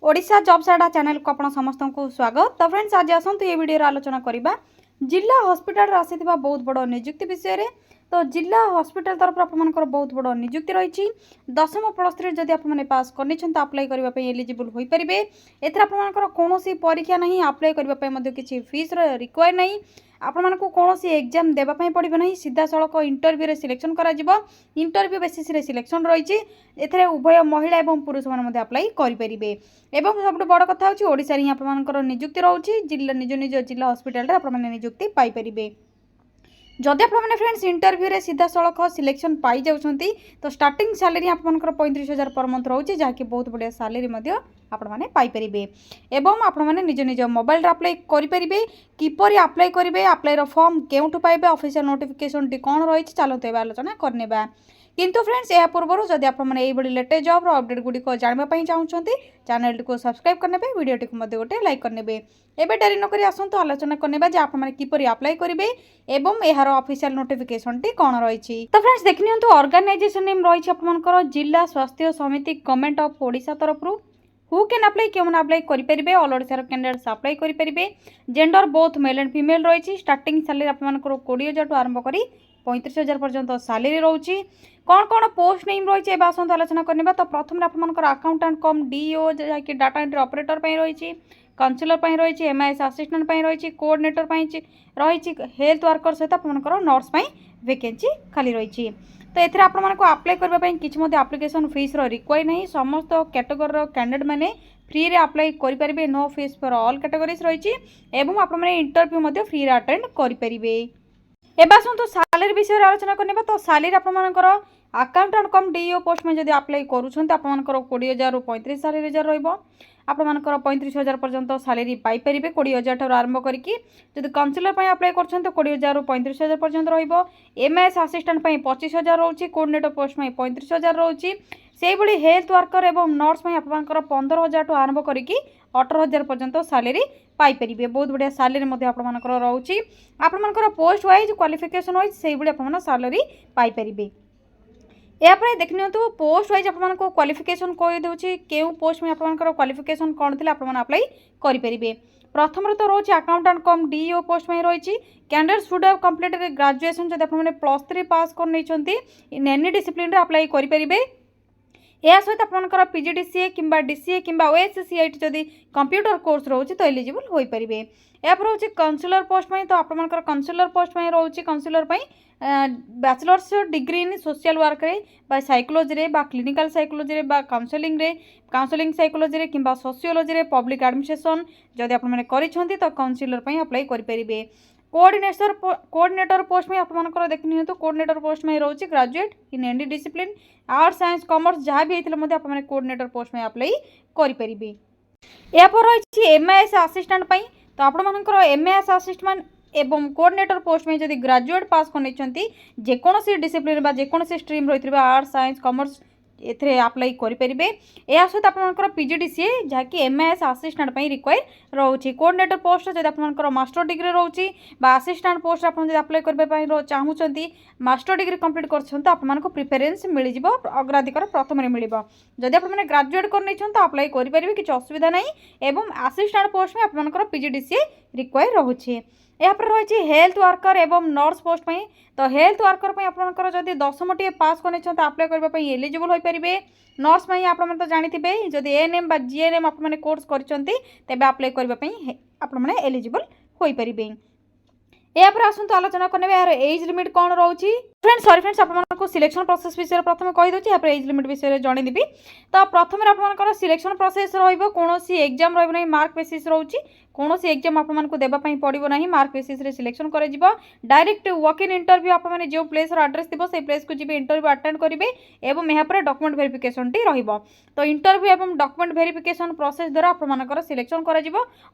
Odisha jobs अड्डा channel को आपण समस्त को स्वागत। तो फ्रेंड्स आज आसतु ये वीडियो आलोचना करबा जिला हॉस्पिटल आसीथिबा बहुत बड़ नियुक्ति विषय रे। तो जिला हॉस्पिटल तरफ आपनकर बहुत बड़ नियुक्ति रही। दशम प्लस 3 जदि आपने पास करनी अप्लाई करने एलिजिबल हो पारे। एथर आपनकर कौन परीक्षा नहीं, अप्लाई करने किसी फीस रिक्वायर नहीं, आपण को कौन एग्जाम देवाई पड़ो ना, सीधा सड़क इंटरव्यू रे सिलेक्शन करा इंटरव्यू बेसिस रे सिलेक्शन रही। एथरे उभय महिला और पुरुष मैंने अप्लाई करेंगे। सब बड़ कथा हूँ ओडिशा ही आपनकर नियुक्ति रोचे जिला निज निज जिला हॉस्पिटल रे आपने नियुक्ति पाइपर। जदि आपने फ्रेंड्स इंटरव्यू रे सीधा सड़क सिलेक्शन पाई जाउछंती तो स्टार्टिंग सैलरी आपनकर 35,000 पर मंथ रोचे, जहाँकि बहुत बढ़िया सैलरी आपने पाइपर। एवं आपने निज निज मोबाइल अप्लाई करेंगे। किपरि अप्लाई करेंगे, अप्लाई फॉर्म केउठु पाइबे, ऑफिशियल नोटिफिकेशन टी कौन रही चलते आलोचना करने। किंतु फ्रेंड्स या पूर्व जदि आपने लेटेस्ट जॉब अपडेट गुड़िक जानवाई चाहते चैनल को सब्सक्राइब करने, वीडियो टी गोटे लाइक करने। एवं डेरी नक आसतु आलोचना करने आपने किपरि अप्लाई करेंगे एवं यार ऑफिशियल नोटिफिकेशन टी कौन रही। तो फ्रेंड्स देखि नियंतु ऑर्गेनाइजेशन नेम रही आपनकर जिला स्वास्थ्य समिति गवर्नमेंट ऑफ ओडिशा तरफ हु कैन अप्लाई क्यों अप्लाई करेंगे। ऑल ओडिशा कैंडिडेट्स अप्लाई करेंगे। Gender both male and female रही। स्टार्टिंग सैलरी आपनकर 20,000 टू आरंभ करी 35,000 पर्यंत सैलरी रोची। कौन कौन पोस्ट नेम रही है आसत आलोचना करने। तो प्रथम आपनकर अकाउंटेंट कम डीओ जहाँकि डाटा एंट्री ऑपरेटर रही, काउंसिलर रही, एमआईएस असिस्टेंट रही, कोऑर्डिनेटर रही, हेल्थ वर्कर सहित आपनकर नर्स वैकेंसी खाली रही। तो एथरे आपको अप्लाई करने किसी एप्लिकेशन फीस रिक्वायर नहीं। समस्त कैटेगोरी कैंडिडेट मैंने फ्री रे अप्लाई करेंगे। No fees for all categories रही। एवं आपने इंटरव्यू फ्री अटेंड करेंगे। एवं आसतु सैलरी विषय आलोचना करने। तो सैलरी आपनकर अकाउंटेंट कम डीओ पोस्ट में जब अप्लाई करूँ आपनकर 20,000 रु 35,000 रहिबो। आपनकर 35,000 पर्यंत सैलरी पाइपर। 20,000 ठार आरंभ करके जब काउंसिलर अप्लाई कर 20,000 रु 35,000 पर्यंत रहिबो। एमआईएस असिस्टेंट 25,000 रोची, कोऑर्डिनेटर पोस्ट 35,000 रोची। से भली हेल्थ वर्कर एवं नर्स आपनकर 15,000 टू आरंभ करके 18,000 पर्यंत सैलरी पाइपर। बहुत बढ़िया सैलरी आपनकर रोची। आपनकर पोस्ट वाइज क्वालिफिकेशन वाइज से भली आपन सैलरी पाइपर। यापर देखि नियंतु पोस्ट वाइज आपको क्वालिफिकेशन कही दूसरी क्यों पोस्ट में आपनकर क्वालिफिकेशन कौन थी आपने अप्लाई करेंगे। प्रथम तो रोचे अकाउंटेंट कम डीओ पोस्ट में रही। Candidate should have completed graduation जब आपने प्लस 3 पास कर इन एनी डिसिप्लिन अप्लाई करेंगे। या सहित आपनकर पीजीडीसीए किंबा डीसीए किंबा ओएससीआईटी जदि कंप्यूटर कोर्स रोचे तो एलिजिबल हो पारे। या रोचे काउंसिलर पोस्ट में तो आपनकर काउंसिलर पोस्ट में रोचे counsellor bachelor's degree in social work रे बा साइकोलॉजी रे बा क्लिनिकल साइकोलॉजी रे बा काउंसलिंग साइकोलॉजी रे किंबा सोशियोलॉजी रे पब्लिक एडमिनिस्ट्रेशन जदि आपने करिसेंती तो काउंसिलर अप्लाई करेंगे। कोऑर्डिनेटर पोस्ट में आपनकर देखि नियंतु कोऑर्डिनेटर पोस्ट में रोचे graduate in any discipline arts science commerce जहाँ भी होते आपने कोऑर्डिनेटर पोस्ट में अप्लाई करेंगे। या पर रही एमआईएस असिस्टेंट तो आपनकर एमआईएस असिस्टेंट एवं कोऑर्डिनेटर पोस्ट में जदि ग्रेजुएट पास कर जेकोसी डिसिप्लिन जेकोसी स्ट्रीम रही आर्ट्स साइंस कॉमर्स एथे अप्लाई करेंगे। या सहित आपनकर पीजीडीसीए जहाँकि एमआईएस असिस्टेंट रिक्वायर रोचे। कोऑर्डिनेटर पोस्ट जब आपनकर मास्टर डिग्री रोचे असिस्टेंट पोस्ट आप अप्लाई करने चाहूँगी मास्टर डिग्री कंप्लीट कर प्रिफरेन्स मिल जाव अग्राधिकार प्रथम मिल। जदि आपने ग्रेजुएट कर अप्लाई करेंगे किसी असुविधा नहीं। एवं असिस्टेंट पोस्ट में आपनकर पीजीडीसीए रिक्वायर रोचे। यहाँ पर रही हेल्थ वर्कर एवं नर्स पोस्ट में तो हेल्थ वर्कर आपनकर जदि 10टी पास कर अप्लाई करने एलिजिबल हो पारे। नर्स आपने तो जानते जदि एएनएम बा जीएनएम आपने कोर्स कर अप्लाई करने आपने एलिजिबल हो पारे। या आसतु आलोचना करने यार एज लिमिट कौन रोची। फ्रेंड्स आपको सिलेक्शन प्रोसेस विषय प्रथम कहीदे यहाँ एज लिमिट विषय जनईदेवी। तो प्रथम आपंकर सिलेक्शन प्रोसेस रोन एग्जाम रही मार्क बेसीस रोची। कौन एग्जाम आपको देवाई पड़ो ना, मार्क बेसीस सिलेक्शन कर डायरेक्ट वॉक इन इंटरव्यू आपने जो प्लेस एड्रेस थी से प्लेस को जी इंटरव्यू अटेंड करेंगे। और यहाँ डॉक्यूमेंट वेरिफिकेशन टी रहिबो। तो इंटरव्यू और डॉक्यूमेंट वेरिफिकेशन प्रोसेस द्वारा आपंकर सिलेक्शन कर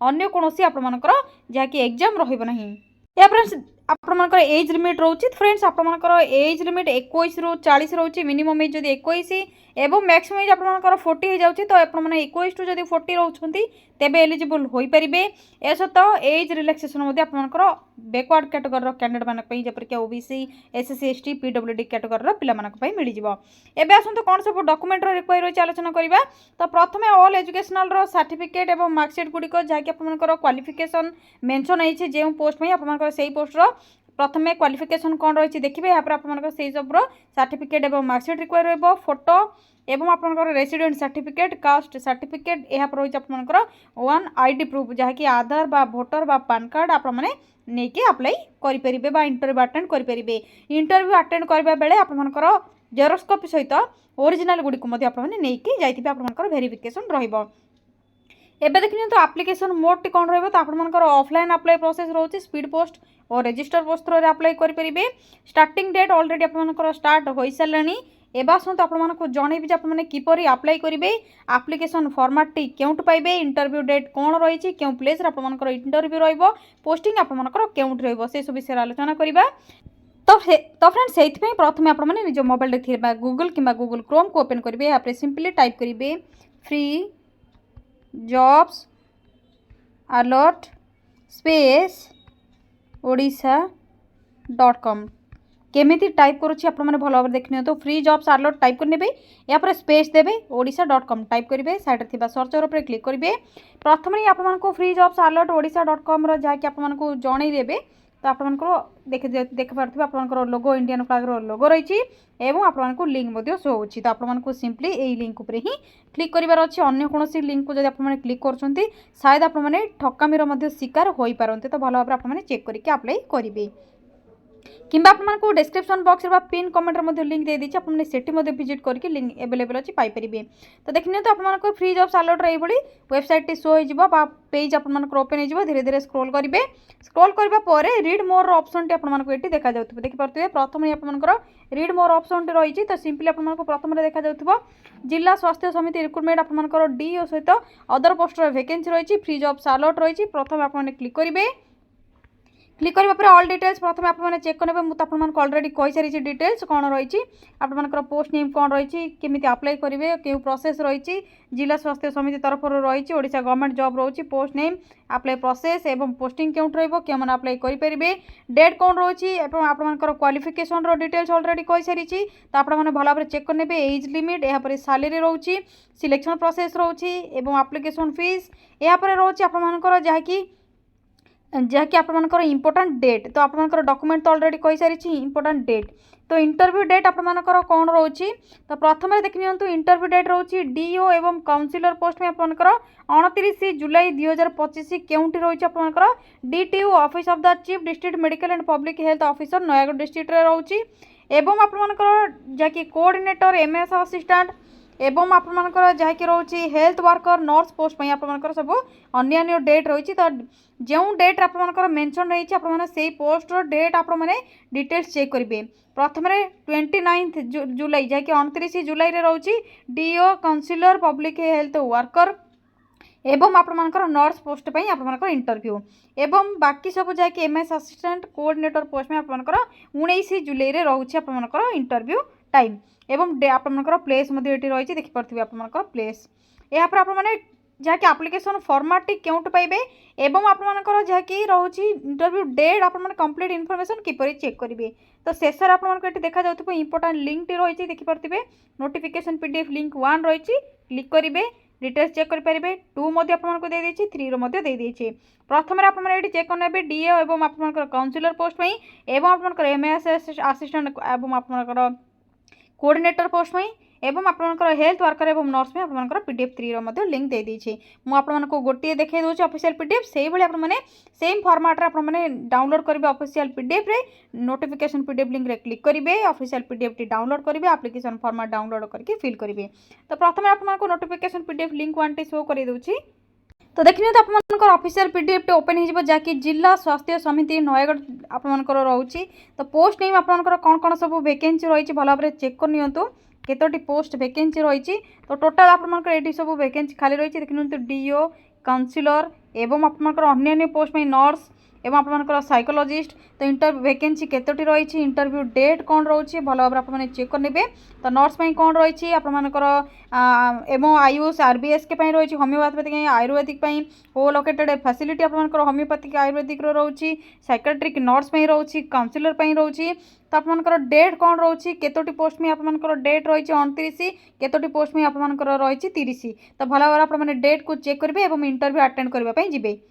कौन आपंकर जहाँकि एग्जाम रही। या फ्रेंड्स आपमनकर एज लिमिट रोचे फ्रेंड्स आपमनकर एज लिमिट 21 रु 40 रोचे मिनिमम एज जदि 21 एवं मैक्सिमम एज आपमनकर 40 हो जाउची तो आपण माने 21 टू जदि 40 रहउछंती तेबे एलिजिबल होई परिबे ए सहित एज रिलैक्सेशन मध्ये आपमनकर बैकवर्ड कैटेगरी रो कैंडिडेट मानक पई जेपर के OBC SC ST PWD category रो पिला मानक पई मिली जिवो। एबे आसंतु कोन सब डॉक्यूमेंट रो रिक्वायर होई आलोचना करिबा। तो प्रथमे ऑल एजुकेशनल रो सर्टिफिकेट एवं मार्कशीट गुडी को जाके आपमनकर क्वालिफिकेशन मेंशन आइछे जे पोस्ट पई आपमनकर सेही पोस्ट रो प्रथमे क्वालिफिकेशन कौन रही देखिए यहाँ पर आप सब सर्टिफिकेट और मार्कशीट रिक्वायर रही फोटो एवं आपंकर रेसिडेंट सर्टिफिकेट कास्ट सर्टिफिकेट यहाँ पर रही आपंकर वन आईडी प्रूफ जहाँकि आधार बा भोटर बा पान कार्ड आप नहीं अप्लाई करेंगे बा इंटरव्यू अटेंड करेंगे। इंटरव्यू अटेंड करने बेले आपंकर जेरोक्स कॉपी सहित ओरिजिनल गुड़ी को नहीं जाइए आपंकर वेरिफिकेशन रहिबो। एबे देखिए तो एप्लिकेशन मोड टी कौन रहिबो तो आपनकर ऑफलाइन अप्लाई प्रोसेस रोचे स्पीड पोस्ट और रजिस्टर पोस्ट रे अप्लाई करि परिबे। स्टार्टिंग डेट ऑलरेडी आपनकर स्टार्ट होई सारलानी। एबा सन्त आपनको जनइबी जे आपने किपरि अप्लाई करेंगे एप्लिकेशन फॉर्मेट टी केउट पाइबे इंटरव्यू डेट कौन रही क्यों प्लेस आपनकर इंटरव्यू रहिबो पोस्टिंग आपनकर केउट रहिबो से सब विषय आलोचना करिबा। तो फ्रेंड्स से प्रथम आपने निज मोबाइल रे थिबा गूगल किंबा गूगल क्रोम को ओपन करेंगे यहाँ पर सिंपली टाइप करेंगे फ्री जॉब्स अलर्ट स्पेस ओडिशा.com केमिति टाइप करुच्ची आपने भल भाव देखने तो फ्री जॉब्स अलर्ट टाइप करने यहाँ पर स्पेस देवे ओडिशा.com टाइप करेंगे साइड थी सर्चर उपर क्लिक करेंगे प्रथम ही आपको फ्री जॉब्स अलर्ट ओडिशा.com जहाँकि आपको जनईदेवे तो आपको देखिपे आपंकर लोगो इंडियन फ्लैग लोगो रही एवं आपको लिंक शो होची तो आपको सिंपली यही लिंक उपर ही क्लिक करार अच्छे अन्य कौन लिंक को जब आपने क्लिक कर शायद आपने ठकामीर शिकार हो पारते तो भल भाव आपने चेक करके अप्लाई करेंगे किंबा आपको डिस्क्रिप्शन बॉक्स रे पिन कमेंट रे लिंक दे दीजिए आपने सेठी विजिट करके लिंक अवेलेबल अच्छी पाइपर। तो देखिए तो आपको फ्री जॉब्स अलर्ट ये वेबसाइट टी शो हो पेज आपको ओपन हो धीरे धीरे स्क्रॉल करेंगे स्क्रॉल करने रीड मोर ऑप्शन टी आपको ये देखा जाऊँ देखिपे प्रथम आपंकर रीड मोर ऑप्शन टी रही तो सिंपली आपको प्रथम देखा जाऊँ जिला स्वास्थ्य समिति रिक्रुटमेंट आपंकर डीओ सहित अदर पोस्टर वैकेंसी रही फ्री जॉब्स अलर्ट रही प्रथम आपने क्लिक करेंगे क्लिक करने ऑल डिटेल्स प्रथम आपने चेक करेंगे मुझे आपको अलरेडी कही सारी डिटेल्स कौन रही आपंकर पोस्ट नेम कौन रही केमी अप्लाई करेंगे क्यों प्रोसेस रही जिला स्वास्थ्य समिति तरफ रही ओडिशा गवर्नमेंट जॉब रही पोस्ट नेम अप्लाई प्रोसेस एवं पोस्टिंग क्यों रही अप्लाई करेंगे डेट कौन रही आपंकर क्वालिफिकेशन डिटेल्स अलरेडी कही सारी तो आपने भल भाव चेक करने एज लिमिट यहाँ पर सैलरी रही सिलेक्शन प्रोसेस रही एप्लिकेशन फीस यहाँ पर रही आपंकर जहाँकि आपंकर इंपोर्टाट डेट तो आपंकर डॉक्यूमेंट तो अलरेडी कही सारी इंपोर्टाट डेट तो इंटरव्यू डेट आपंकर कौन रही तो प्रथम देखिए इंटरव्यू डेट रही डीओ एवं काउंसिलर पोस्ट में आपंकर 29 जुलाई 2025 केउंटी रही आपंकर DTU office of the chief district medical and public health officer Nayagarh district रे रही एवं आपंकर जहाँकि कोऑर्डिनेटर एमएस असिस्टेंट एवं आपंकर जहाँकि रही हेल्थ वर्कर नर्स पोस्ट आपंकर सब अन्य डेट रही तो जो डेट आपंकर मेंशन रही से पोस्ट डेट आपने डिटेल्स चेक करेंगे प्रथम 29 जुलाई जहाँकि 29 जुलाई रही डीओ काउंसिलर पब्लिक हेल्थ वर्कर एवं आपंकर नर्स पोस्ट पर आपंकर इंटरव्यू एवं बाकी सब जहाँकि एमएस असिस्टेंट कोऑर्डिनेटर पोस्ट में आपंकर 19 जुलाई रही आपंकर इंटरव्यू टाइम एवं आपंकर प्लेस रही देखिपे आपंकर प्लेस यहाँ पर आपने जहाँकि आप्लिकेसन फॉर्मेट टी क्यों पाइबे एवं आपंकर जहाँकि रही इंटरव्यू डेट आप कंप्लीट इनफॉरमेशन किपरि चेक करेंगे तो शेष आपको देखा जाऊँ इंपोर्टाट लिंक टी रही देखिपे नोटिफिकेशन पीडीएफ लिंक 1 रही क्लिक करेंगे डिटेल्स चेक करेंगे 2 आपको दे देछि 3 दे देछि प्रथम आपने चेक करने डीए एवं आपंकर काउंसिलर पोस्ट में एवं आपंकर एमएस असिस्टेंट एवं आपंकर कोऑर्डिनेटर पोस्ट में एवं आपंकर हेल्थ वर्कर एवं नर्स में आपंकर पीडीएफ 3 लिंक दे देछि मुझे गोटे देखे दूसरी ऑफिशियल पीडीएफ से ही आपने सेम फॉर्मेट आपने डाउनलोड करेंगे ऑफिशियल पीडीएफ रे नोटिफिकेशन पीडीएफ लिंक रे क्लिक करेंगे ऑफिशियल पीडीएफ टी डाउनलोड करेंगे एप्लिकेशन फॉर्मेट डाउनलोड करके फिल करेंगे तो प्रथम आपको notification PDF link 1 T show कर दूसरी तो देखिए तो आपंकर ऑफिशियल पीडीएफ टी ओपन हो जहाँकि जिला स्वास्थ्य समिति नयागढ़ आपंकर रही तो पोस्ट नेम आपंकर कौन कौन सब वैकेंसी रही भल भाव चेक कर नियंतु केतोटी पोस्ट वैकेंसी रही तो टोटाल आपंकर ये सब वैकेंसी खाली रही देखिए डीओ काउंसिलर एवं आपंकर अन्य पोस्ट में नर्स एवं आपर साइकोलॉजिस्ट तो इंटरव्यू वैकेंसी केतोटी रही इंटरव्यू डेट कौन रोचे भल भाव आपने चेक करने तो नर्स कौन रही आपर एमओ आयुष आरबीएस के रही होम्योपैथिक आयुर्वेदिक ओ लोकेटेड फैसिलिटी आपर होम्योपैथिक आयुर्वेदिक रोचे साइकेट्रिक नर्स रोचे काउंसिलर रोचे तो आपर डेट कौन रोचे केतोटी पोस्ट में आपर डेट रही 29 केतोटी पोस्ट में आपर रही 30 तो भल भाव आपने डेट को चेक करेंगे और इंटरव्यू अटेंड करने जी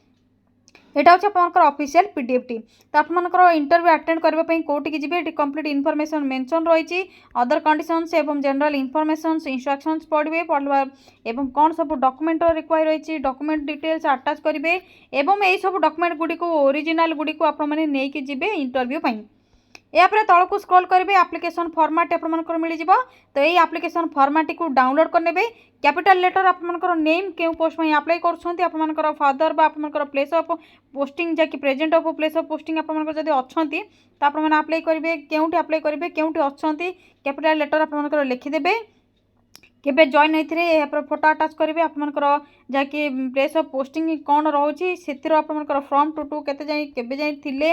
यहाँ हूँ आपंकर ऑफिशियल पीडीएफ टी तो आपर इंटरव्यू अटेंड करने कौटिक जी कंप्लीट इनफॉरमेशन मेंशन रही अदर कंडीशंस एवं जनरल इनफॉरमेशन इंस्ट्रक्शंस पढ़े पढ़वा एवं कौन सब डॉक्यूमेंट रिक्वायर रही डॉक्यूमेंट डिटेल्स अटैच करेंगे एवं यही सब डॉक्यूमेंट गुड़ी ओरिजिनल गुड़ी आपने जी इंटरव्यू यापर तौक स्क्रॉल करेंगे एप्लिकेशन फॉर्मेट आपंकर मिल जाव तो यही एप्लिकेशन फॉर्मेट को डाउनलोड करने कैपिटल लेटर आपंकर नेम क्यों पोस्ट में अप्लाई कर फादर आपंकर प्लेस ऑफ पोस्टिंग जैक present of place of posting आपंकर जब अच्छा तो आपने अप्लाई करेंगे क्योंटी अप्लाई करेंगे क्योंटी अच्छा कैपिटल लेटर आपंकर लिखिदेवे केबे जॉइन होते फोटो अटाच करेंगे आपंकर जहाँकि प्लेस ऑफ पोस्टिंग कौन रोचे से आपंकर फ्रॉम टू के जाए थे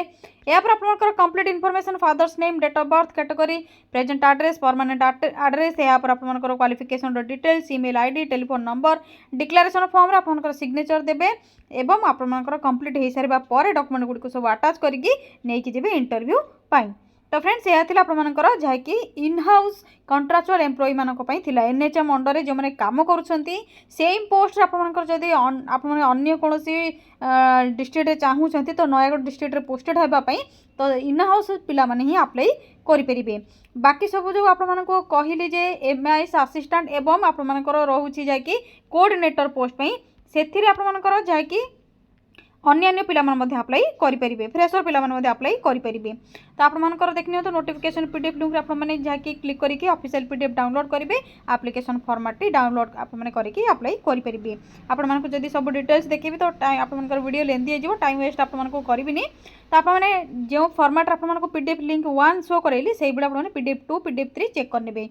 यापर आपंकर complete information father's name date of birth category present address permanent address यापर आपंकर qualification details email ID telephone number declaration form रे आपंकर सिग्नेचर देबे एवं आपंकर कंप्लीट हो सारा पर डॉक्यूमेंट गुड़ी सब अटाच करके नहीं जी इंटरव्यू पाई तो फ्रेंड्स यह थी आपर जहाँकि इन हाउस कंट्राक्चुअल एम्प्लॉई मानक एनएचएम अंडर जो मैंने काम करुँच सेम पोस्ट आपंकर जदि अन्य कौन डिस्ट्रिक्ट चाहूँगी तो नयगढ़ डिस्ट्रिक्ट पोस्टेड होगापी तो इन हाउस पिला माने ही अप्लाई करेंगे बाकी सब जो आपको कहली जे एमआईएस असिस्टेंट एवं आपर रोचे जहाँकि कोऑर्डिनेटर पोस्ट से आपर जहाँकि अन्य पिला अप्लाई करेंगे फ्रेशर पिला अप्लाई करेंगे तो आपंकर देखनी तो नोटिफिकेशन पीडीएफ लिंक आपने जहाँकि क्लिक करके ऑफिशियल पीडीएफ डाउनलोड करेंगे एप्लिकेशन फॉर्मेट डाउनलोड आपने करके अप्लाई करेंगे आपको जब सब डिटेल्स देखेबी तो आपंकर वीडियो लेंदी हो टाइम वेस्ट आपको करी तो आपने जो फॉर्मेट आपको पीडीएफ लिंक 1 शो करेली से आपने पीडीएफ 2 पीडीएफ 3 चेक करने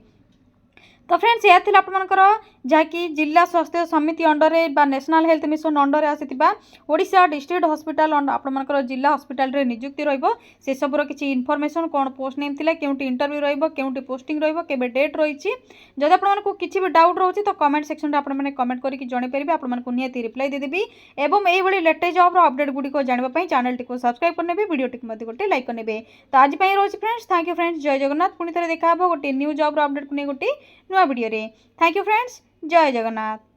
तो फ्रेंड्स यह थी आपंकर जहाँकि जिला स्वास्थ्य समिति अंडर बा नेशनल हेल्थ मिशन अंडर आसीथिबा ओडिशा डिस्ट्रिक्ट हॉस्पिटल आपंकर जिला हॉस्पिटल रे नियुक्ति रहिबो से सबुर किसी इनफॉरमेशन कौन पोस्ट नेम थिला केउटी इंटरव्यू रहिबो केउटी पोस्टिंग रहिबो केबे डेट रही जब आपको किसी भी डाउट रोचे तो कमेंट सेक्शन में आपने कमेंट करके जणै परिबे आपको निहाती रिप्लाई देदेवी एवं यही लेटेस्ट जॉब अपडेट गुड़िक जानवाई चैनल टी सब्सक्राइब करने वीडियो टी गोटे लाइक करने तो आज रोज फ्रेंड्स थैंक यू फ्रेंड्स जय जगन्नाथ पुणी थे देखा गोटे न्यू जॉब अपडेट को नहीं गोटे नुआ वीडियो रे थैंक यू फ्रेंड्स जय जगन्नाथ।